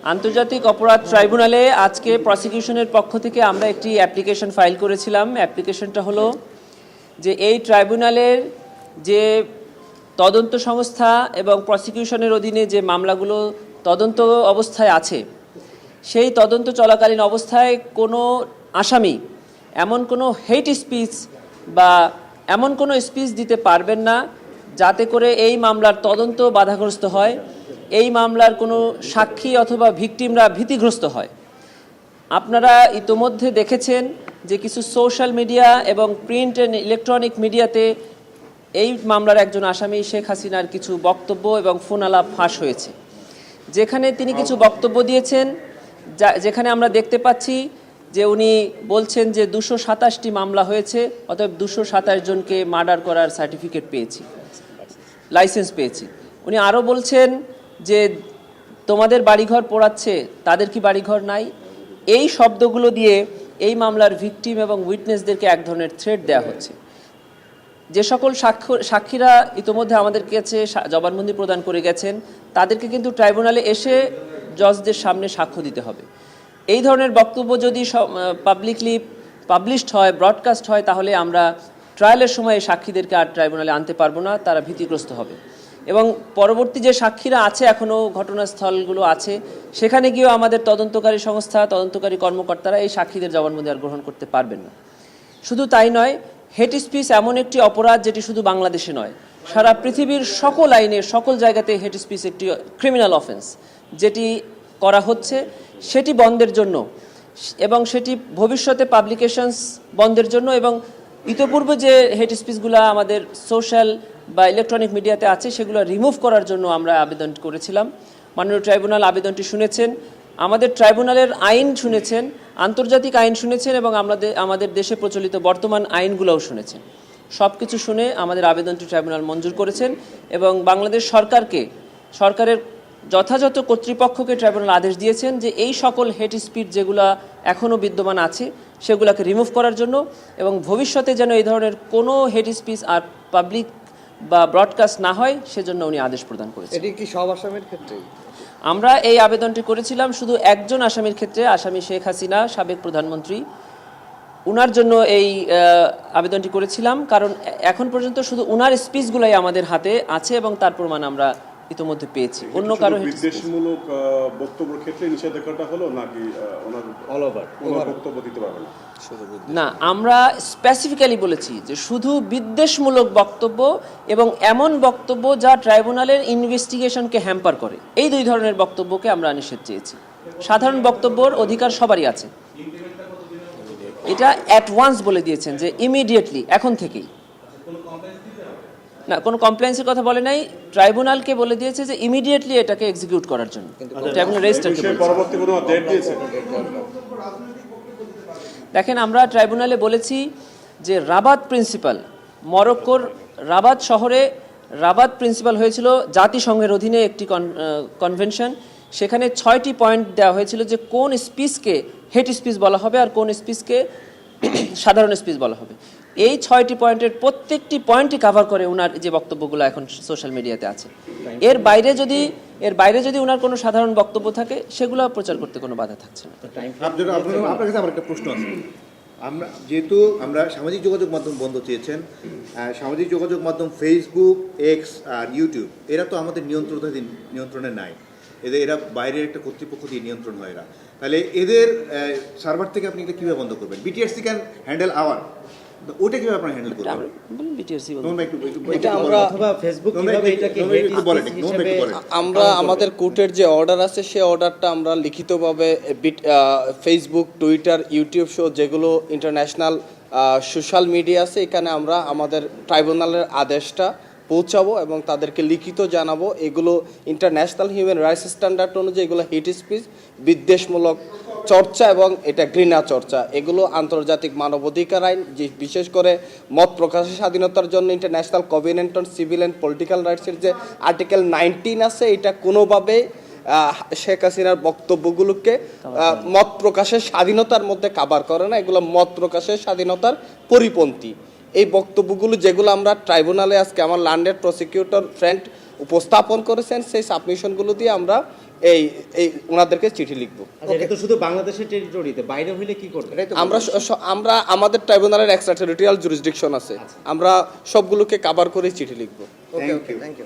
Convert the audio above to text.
আন্তর্জাতিক অপরাধ ট্রাইব্যুনালে আজকে প্রসিকিউশনের পক্ষ থেকে আমরা একটি অ্যাপ্লিকেশন ফাইল করেছিলাম। অ্যাপ্লিকেশনটা হলো যে এই ট্রাইব্যুনালের যে তদন্ত সংস্থা এবং প্রসিকিউশনের অধীনে যে মামলাগুলো তদন্ত অবস্থায় আছে, সেই তদন্ত চলাকালীন অবস্থায় কোনো আসামি এমন কোনো হেট স্পিচ বা এমন কোনো স্পিচ দিতে পারবেন না যাতে করে এই মামলার তদন্ত বাধাগ্রস্ত হয়, এই মামলার কোনো সাক্ষী অথবা ভিকটিমরা ভীতিগ্রস্ত হয়। আপনারা ইতোমধ্যে দেখেছেন যে কিছু সোশ্যাল মিডিয়া এবং প্রিন্ট অ্যান্ড ইলেকট্রনিক মিডিয়াতে এই মামলার একজন আসামি শেখ হাসিনার কিছু বক্তব্য এবং ফোন আলাপ ফাঁস হয়েছে, যেখানে তিনি কিছু বক্তব্য দিয়েছেন, যেখানে আমরা দেখতে পাচ্ছি যে উনি বলছেন যে 227টি মামলা হয়েছে, অতএব 227 জনকে মার্ডার করার সার্টিফিকেট পেয়েছি, লাইসেন্স পেয়েছি। উনি আরও বলছেন যে তোমাদের বাড়িঘর পোড়াচ্ছে, তাদের কি বাড়িঘর নাই? এই শব্দগুলো দিয়ে এই মামলার ভিকটিম এবং উইটনেসদেরকে এক ধরনের থ্রেট দেওয়া হচ্ছে। যে সকল সাক্ষীরা ইতোমধ্যে আমাদের কাছে জবানবন্দি প্রদান করে গেছেন, তাদেরকে কিন্তু ট্রাইব্যুনালে এসে জজদের সামনে সাক্ষ্য দিতে হবে। এই ধরনের বক্তব্য যদি পাবলিকলি পাবলিশড হয়, ব্রডকাস্ট হয়, তাহলে আমরা ট্রায়ালের সময় সাক্ষীদেরকে আর ট্রাইব্যুনালে আনতে পারবো না, তারা ভীতিগ্রস্ত হবে। এবং পরবর্তী যে সাক্ষীরা আছে, এখনও ঘটনাস্থলগুলো আছে, সেখানে গিয়েও আমাদের তদন্তকারী সংস্থা, তদন্তকারী কর্মকর্তারা এই সাক্ষীদের জবানবন্দি আর গ্রহণ করতে পারবেন না। শুধু তাই নয়, হেট স্পিচ এমন একটি অপরাধ যেটি শুধু বাংলাদেশে নয়, সারা পৃথিবীর সকল আইনে সকল জায়গাতে হেট স্পিচ একটি ক্রিমিনাল অফেন্স, যেটি করা হচ্ছে সেটি বন্ধের জন্য এবং সেটি ভবিষ্যতে পাবলিকেশনস বন্ধের জন্য এবং ইতোপূর্বে যে হেট স্পিচগুলো আমাদের সোশ্যাল বা ইলেকট্রনিক মিডিয়াতে আছে সেগুলো রিমুভ করার জন্য আমরা আবেদন করেছিলাম। মাননীয় ট্রাইব্যুনাল আবেদনটি শুনেছেন, আমাদের ট্রাইব্যুনালের আইন শুনেছেন, আন্তর্জাতিক আইন শুনেছেন এবং আমাদের দেশে প্রচলিত বর্তমান আইনগুলোও শুনেছেন। সব কিছু শুনে আমাদের আবেদনটি ট্রাইব্যুনাল মঞ্জুর করেছেন এবং বাংলাদেশ সরকারের যথাযথ কর্তৃপক্ষকে ট্রাইব্যুনাল আদেশ দিয়েছেন যে এই সকল হেট স্পিচ যেগুলো এখনও বিদ্যমান আছে সেগুলোকে রিমুভ করার জন্য এবং ভবিষ্যতে যেন এই ধরনের কোনো হেট স্পিচ আর পাবলিক বা ব্রডকাস্ট না হয় সেজন্য উনি আদেশ প্রদান করেছেন। এটি কি সব আসামির ক্ষেত্রে? আমরা এই আবেদনটি করেছিলাম শুধু একজন আসামির ক্ষেত্রে, আসামি শেখ হাসিনা, সাবেক প্রধানমন্ত্রী। উনার জন্য এই আবেদনটি করেছিলাম কারণ এখন পর্যন্ত শুধু উনার স্পিচগুলাই আমাদের হাতে আছে এবং তার প্রমাণ আমরা ইতিমধ্যে পেয়েছি। অন্য কারো বিদ্বেষমূলক বক্তব্যের ক্ষেত্রে নিষেধাজ্ঞাটা হলো নাকি ওনার অল ওভার বক্তব্য দিতে পারবে না? না, আমরা স্পেসিফিক্যালি বলেছি যে শুধু বিদ্বেষমূলক বক্তব্য এবং এমন বক্তব্য যা ট্রাইব্যুনালের ইনভেস্টিগেশনকে হ্যাম্পার করে, এই দুই ধরনের বক্তব্যকে আমরা নিষেধ চেয়েছি। সাধারণ বক্তব্যর অধিকার সবারই আছে। এটা অ্যাট ওয়ান্স বলে দিয়েছেন যে ইমিডিয়েটলি, এখন থেকেই। না, কোনো কমপ্লেন্সের কথা বলে নাই, ট্রাইব্যুনালকে বলে দিয়েছে যে ইমিডিয়েটলি এটাকে এক্সিকিউট করার জন্য। ট্রাইব্যুনাল রেজিস্ট্রারকে পরবর্তী কোনো ডেট দিয়েছে? দেখেন, আমরা ট্রাইব্যুনালে বলেছি যে রাবাত প্রিন্সিপাল, মরক্কোর রাবাত শহরে রাবাত প্রিন্সিপাল হয়েছিল জাতিসংঘের অধীনে একটি কনভেনশন। সেখানে 6টি পয়েন্ট দেওয়া হয়েছিল যে কোন স্পিচকে হেট স্পিচ বলা হবে আর কোন স্পিচকে সাধারণ স্পিচ বলা হবে। এই 6টি পয়েন্টের প্রত্যেকটি পয়েন্টই কাভার করে ওনার যে বক্তব্যগুলো এখন সোশ্যাল মিডিয়াতে আছে। এর বাইরে যদি ওনার কোনো সাধারণ বক্তব্য থাকে সেগুলো প্রচার করতে কোনো বাধা থাকছে না। আপনার কাছে আমার একটা প্রশ্ন আছে। যেহেতু আমরা সামাজিক যোগাযোগ মাধ্যম বন্ধ চেয়েছেন, সামাজিক যোগাযোগ মাধ্যম ফেসবুক, এক্স আর ইউটিউব, এরা তো আমাদের নিয়ন্ত্রণে নাই, এরা বাইরের একটা কর্তৃপক্ষ দিয়ে নিয়ন্ত্রণ হয় এরা। তাহলে এদের সার্ভার থেকে আপনি এটা কীভাবে বন্ধ করবেন? বিটিআরসি ক্যান হ্যান্ডেল আওয়ার, ওটা কিভাবে আপনারা হ্যান্ডেল করবেন? আমরা আমাদের কোর্টের যে অর্ডার আছে সেই অর্ডারটা আমরা লিখিতভাবে ফেসবুক, টুইটার, ইউটিউব শো যেগুলো ইন্টারন্যাশনাল সোশ্যাল মিডিয়া আছে, এখানে আমরা আমাদের ট্রাইব্যুনালের আদেশটা পৌঁছাবো এবং তাদেরকে লিখিত জানাবো এগুলো ইন্টারন্যাশনাল হিউম্যান রাইটস স্ট্যান্ডার্ড অনুযায়ী এগুলো হেট স্পিচ, বিদ্বেষমূলক চর্চা এবং এটা ঘৃণা চর্চা, এগুলো আন্তর্জাতিক মানবাধিকার আইন, যে বিশেষ করে মত প্রকাশের স্বাধীনতার জন্য international covenant on civil and political রাইটসের যে আর্টিকেল 19 আছে, এটা কোনোভাবে শেখ হাসিনার বক্তব্যগুলোকে মত প্রকাশের স্বাধীনতার মধ্যে কাভার করে না, এগুলো মত প্রকাশের স্বাধীনতার পরিপন্থী। এই বক্তব্যগুলো যেগুলো আমরা ট্রাইব্যুনালে আজকে আমার ল্যান্ডেড প্রসিকিউটর ফ্রেন্ড উপস্থাপন করেছেন, সেই সাবমিশনগুলো দিয়ে আমরা এই এই ওনাদেরকে চিঠি লিখবো। আচ্ছা, এটা তো শুধু বাংলাদেশের টেরিটরিতে, বাইরে হইলে কি করবে? আমরা আমাদের ট্রাইব্যুনালের এক্সট্রা টেরিটোরিয়াল জুরিসডিকশন আছে, আমরা সবগুলোকে কভার করে চিঠি লিখবো। Thank you. Thank you.